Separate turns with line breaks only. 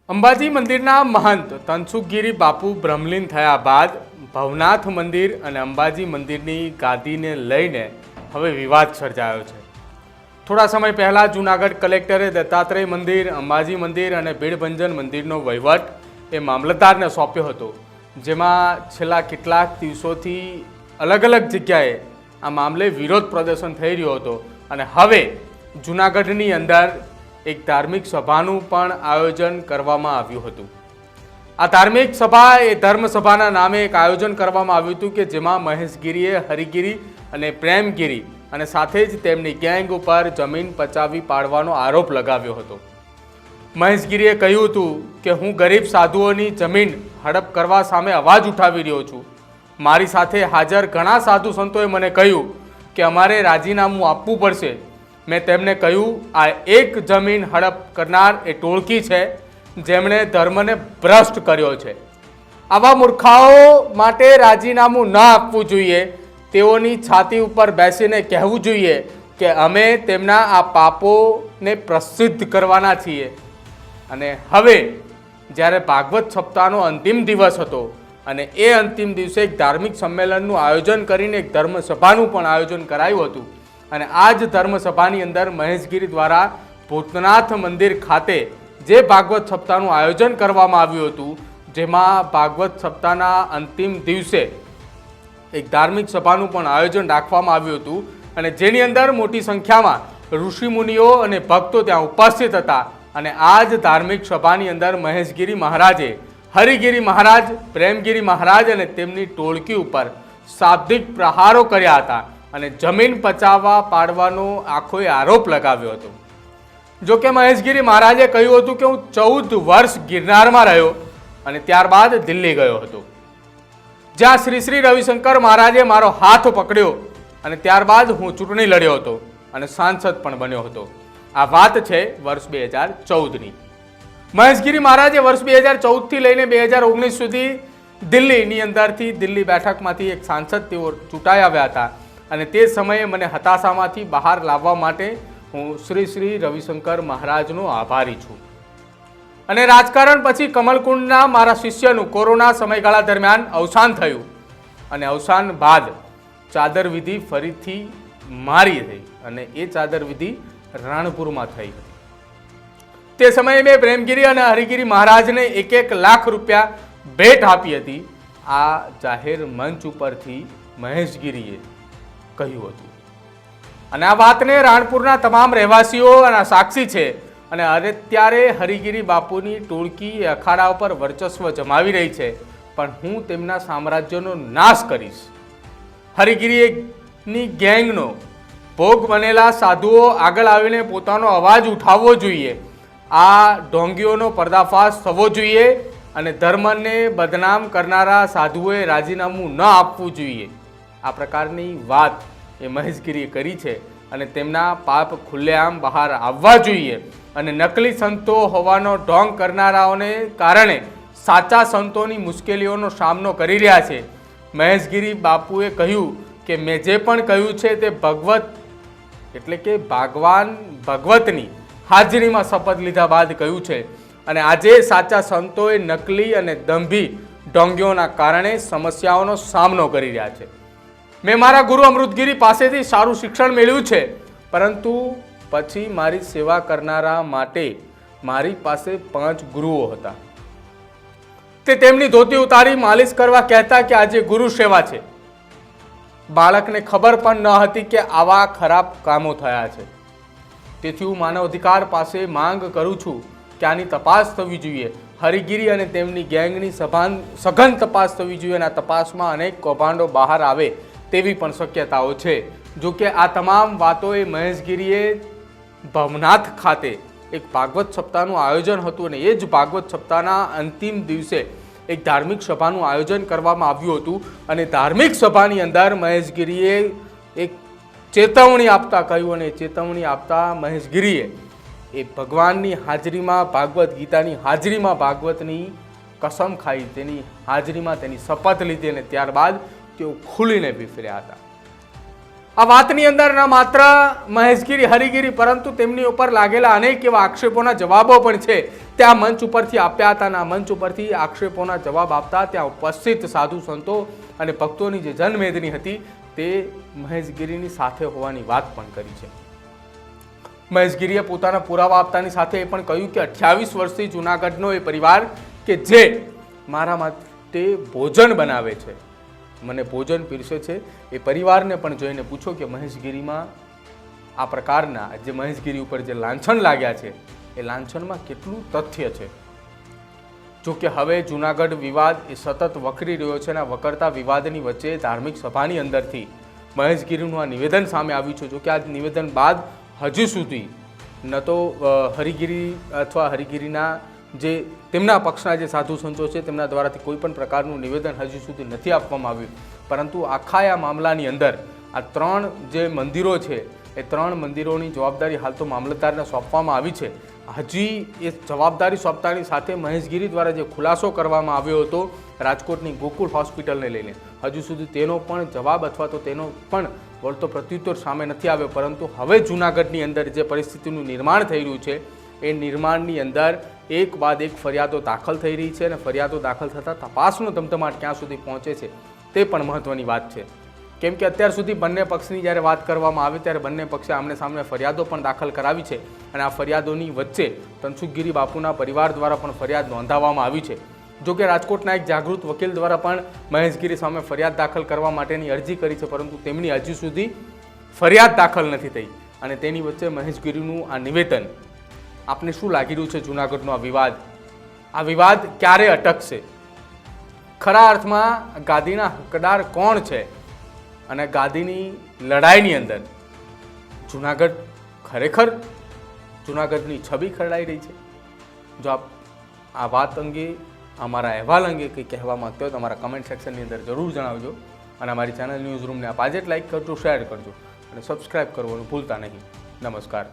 અંબાજી મંદિરના મહંત તનસુખગીરી બાપુ બ્રહ્મલીન થયા બાદ ભવનાથ મંદિર અને અંબાજી મંદિરની ગાદીને લઈને હવે વિવાદ સર્જાયો છે। થોડા સમય પહેલા જૂનાગઢ કલેક્ટરે દત્તાત્રેય મંદિર, અંબાજી મંદિર અને ભીડભંજન મંદિરનો વહીવટ એ મામલતદારને સોંપ્યો હતો, જેમાં છેલ્લા કેટલાક દિવસોથી અલગ અલગ જગ્યાએ આ મામલે વિરોધ પ્રદર્શન થઈ રહ્યો હતો અને હવે જૂનાગઢની અંદર એક ધાર્મિક સભાનું પણ આયોજન કરવામાં આવ્યું હતું। આ ધાર્મિક સભા એ ધર્મસભાના નામે એક આયોજન કરવામાં આવ્યું હતું કે જેમાં મહેશગીરીએ હરિગીરી અને પ્રેમગીરી અને સાથે જ તેમની ગેંગ ઉપર જમીન પચાવી પાડવાનો આરોપ લગાવ્યો હતો। મહેશગીરીએ કહ્યું હતું કે હું ગરીબ સાધુઓની જમીન હડપ કરવા સામે અવાજ ઉઠાવી રહ્યો છું। મારી સાથે હાજર ઘણા સાધુ સંતોએ મને કહ્યું કે અમારે રાજીનામું આપવું પડશે। મેં તેમને કહ્યું આ એક જમીન હડપ કરનાર એ ટોળકી છે જેમણે ધર્મને ભ્રષ્ટ કર્યો છે। આવા મૂર્ખાઓ માટે રાજીનામું ન આપવું જોઈએ। તેઓની છાતી ઉપર બેસીને કહેવું જોઈએ કે અમે તેમના આ પાપોને પ્રસિદ્ધ કરવાના છીએ। અને હવે જ્યારે ભાગવત સપ્તાહનો અંતિમ દિવસ હતો અને એ અંતિમ દિવસે એક ધાર્મિક સંમેલનનું આયોજન કરીને એક ધર્મસભાનું પણ આયોજન કરાયું હતું અને આ જ ધર્મસભાની અંદર મહેશગીરી દ્વારા ભૂતનાથ મંદિર ખાતે જે ભાગવત સપ્તાહનું આયોજન કરવામાં આવ્યું હતું, જેમાં ભાગવત સપ્તાહના અંતિમ દિવસે એક ધાર્મિક સભાનું પણ આયોજન રાખવામાં આવ્યું હતું અને જેની અંદર મોટી સંખ્યામાં ઋષિમુનિઓ અને ભક્તો ત્યાં ઉપસ્થિત હતા। અને આ જ ધાર્મિક સભાની અંદર મહેશગીરી મહારાજે હરિગીરી મહારાજ, પ્રેમગીરી મહારાજ અને તેમની ટોળકી ઉપર શાબ્દિક પ્રહારો કર્યા હતા અને જમીન પચાવવા પાડવાનો આખો આરોપ લગાવ્યો હતો। જો કે મહેશગીરી મહારાજે કહ્યું હતું કે હું 14 વર્ષ ગિરનારમાં રહ્યો અને ત્યારબાદ દિલ્હી ગયો હતો, જ્યાં શ્રી શ્રી રવિશંકર મહારાજે મારો હાથ પકડ્યો અને ત્યારબાદ હું ચૂંટણી લડ્યો હતો અને સાંસદ પણ બન્યો હતો। આ વાત છે વર્ષ 2014ની। મહેશગીરી મહારાજે વર્ષ 2014થી લઈને 2019 સુધી દિલ્હીની અંદરથી દિલ્હી બેઠકમાંથી એક સાંસદ તેઓ ચૂંટાઈ આવ્યા હતા અને તે સમયે મને હતાશામાંથી બહાર લાવવા માટે હું શ્રી શ્રી રવિશંકર મહારાજનો આભારી છું। અને રાજકારણ પછી કમલકુંડના મારા શિષ્યનું કોરોના સમયગાળા દરમિયાન અવસાન થયું અને અવસાન બાદ ચાદર વિધિ ફરીથી મારી થઈ અને એ ચાદર વિધિ રાણપુરમાં થઈ હતી। તે સમયે મેં પ્રેમગીરી અને હરિગીરી મહારાજને 1-1 લાખ રૂપિયા ભેટ આપી હતી। આ જાહેર મંચ ઉપરથી મહેશગીરીએ કહ્યું હતું અને આ વાતને રાણપુરના તમામ રહેવાસીઓ અને સાક્ષી છે અને અત્યારે હરિગીરી બાપુની ટોળકી અખાડા ઉપર વર્ચસ્વ જમાવી રહી છે, પણ હું તેમના સામ્રાજ્યનો નાશ કરીશ। હરિગીરીની ગેંગનો ભોગ બનેલા સાધુઓ આગળ આવીને પોતાનો અવાજ ઉઠાવવો જોઈએ। આ ઢોંગીઓનો પર્દાફાશ થવો જોઈએ અને ધર્મને બદનામ કરનારા સાધુઓએ રાજીનામું ન આપવું જોઈએ। આ પ્રકારની વાત એ મહેશગીરીએ કરી છે અને તેમના પાપ ખુલ્લેઆમ બહાર આવવા જોઈએ અને નકલી સંતો હોવાનો ઢોંગ કરનારાઓને કારણે સાચા સંતોની મુશ્કેલીઓનો સામનો કરી રહ્યા છે। મહેશગીરી બાપુએ કહ્યું કે મેં જે પણ કહ્યું છે તે ભગવત એટલે કે ભગવતની હાજરીમાં શપથ લીધા બાદ કહ્યું છે અને આજે સાચા સંતોએ નકલી અને દંભી ઢોંગીઓના કારણે સમસ્યાઓનો સામનો કરી રહ્યા છે। મેં મારા ગુરુ અમૃતગીરી પાસેથી સારું શિક્ષણ મેળવ્યું છે, પરંતુ પછી મારી સેવા કરનારા માટે મારી પાસે 5 ગુરુઓ હતા। તે તેમની ધોતી ઉતારી માલિશ કરવા કહેતા કે આજે ગુરુ સેવા છે। બાળકને ખબર પણ ન હતી કે આવા ખરાબ કામો થયા છે। તેથી હું માનવ અધિકાર પાસે માંગ કરું છું કે આની તપાસ થવી જોઈએ। હરિગીરી અને તેમની ગેંગની સઘન તપાસ થવી જોઈએ અને આ તપાસમાં અનેક કૌભાંડો બહાર આવે તેવી પણ શક્યતાઓ છે। જો કે આ તમામ વાતોએ મહેશગીરીએ ભવનાથ ખાતે એક ભાગવત સપ્તાહનું આયોજન હતું અને એ જ ભાગવત સપ્તાહના અંતિમ દિવસે એક ધાર્મિક સભાનું આયોજન કરવામાં આવ્યું હતું અને ધાર્મિક સભાની અંદર મહેશગીરીએ એક ચેતવણી આપતા કહ્યું અને ચેતવણી આપતા મહેશગીરીએ એ ભગવાનની હાજરીમાં, ભાગવત ગીતાની હાજરીમાં ભાગવતની કસમ ખાઈ, તેની હાજરીમાં તેની શપથ લીધી અને ત્યારબાદ તેઓ ખુલીને વિફર્યા હતા। આ વાતની અંદર ન માત્ર મહેશગીરી હરિગીરી પરંતુ તેમની ઉપર લાગેલા અનેક એવા આક્ષેપોના જવાબો પણ છે ત્યાં મંચ ઉપરથી આપ્યા હતા અને આ મંચ ઉપરથી આક્ષેપોના જવાબ આપતા ત્યાં ઉપસ્થિત સાધુ સંતો અને ભક્તોની જે જનમેદની હતી તે મહેશગીરીની સાથે હોવાની વાત પણ કરી છે. મહેશગીરીએ પોતાના પુરાવા આપતાની સાથે એ પણ કહ્યું કે 28 વર્ષથી જૂનાગઢનો એ પરિવાર કે જે મારા માટે ભોજન બનાવે છે, મને ભોજન પીરસે છે, એ પરિવારને પણ જોઈને પૂછો કે મહેશગીરીમાં આ પ્રકારના જે મહેશગીરી ઉપર જે લાંછન લાગ્યા છે એ લાંછનમાં કેટલું તથ્ય છે. જો કે હવે જૂનાગઢ વિવાદ એ સતત વકરી રહ્યો છે અને આ વકરતા વિવાદની વચ્ચે ધાર્મિક સભાની અંદરથી મહેશગીરીનું આ નિવેદન સામે આવ્યું છે. જો કે આ નિવેદન બાદ હજુ સુધી ન તો હરિગીરી અથવા હરિગીરીના જે તેમના પક્ષના જે સાધુ સંતો છે તેમના દ્વારાથી કોઈ પણ પ્રકારનું નિવેદન હજુ સુધી નથી આપવામાં આવ્યું, પરંતુ આખા આ મામલાની અંદર આ 3 જે મંદિરો છે એ 3 મંદિરોની જવાબદારી હાલ તો મામલતદારને સોંપવામાં આવી છે. હજી એ જવાબદારી સોંપતાની સાથે મહેશગીરી દ્વારા જે ખુલાસો કરવામાં આવ્યો હતો રાજકોટની ગોકુળ હોસ્પિટલને લઈને, હજુ સુધી તેનો પણ જવાબ અથવા તો તેનો પણ વળતો પ્રત્યુત્તર સામે નથી આવ્યો. પરંતુ હવે જૂનાગઢની અંદર જે પરિસ્થિતિનું નિર્માણ થઈ રહ્યું છે એ નિર્માણની અંદર એક બાદ એક ફરિયાદો દાખલ થઈ રહી છે અને ફરિયાદો દાખલ થતાં તપાસનો ધમધમાટ ક્યાં સુધી પહોંચે છે તે પણ મહત્ત્વની વાત છે. કેમ કે અત્યાર સુધી બંને પક્ષની જ્યારે વાત કરવામાં આવે ત્યારે બંને પક્ષે આમને સામને ફરિયાદો પણ દાખલ કરાવી છે અને આ ફરિયાદોની વચ્ચે તનસુખગીરી બાપુના પરિવાર દ્વારા પણ ફરિયાદ નોંધાવવામાં આવી છે. જો કે રાજકોટના એક જાગૃત વકીલ દ્વારા પણ મહેશગીરી સામે ફરિયાદ દાખલ કરવા માટેની અરજી કરી છે, પરંતુ તેમની હજુ સુધી ફરિયાદ દાખલ નથી થઈ અને તેની વચ્ચે મહેશગીરીનું આ નિવેદન, આપને શું લાગી રહ્યું છે જૂનાગઢનો આ વિવાદ ક્યારે અટકશે? ખરા અર્થમાં ગાદીના હકદાર કોણ છે અને ગાદીની લડાઈની અંદર જૂનાગઢ ખરેખર જૂનાગઢની છબી ખરડાઈ રહી છે? જો આપ આ વાત અંગે, અમારા અહેવાલ અંગે કંઈ કહેવા માંગતો હોય તો અમારા કમેન્ટ સેક્શનની અંદર જરૂર જણાવજો અને અમારી ચેનલ ન્યૂઝ રૂમને આપ આજે જ લાઈક કરજો, શેર કરજો અને સબસ્ક્રાઈબ કરવાનું ભૂલતા નહીં. નમસ્કાર.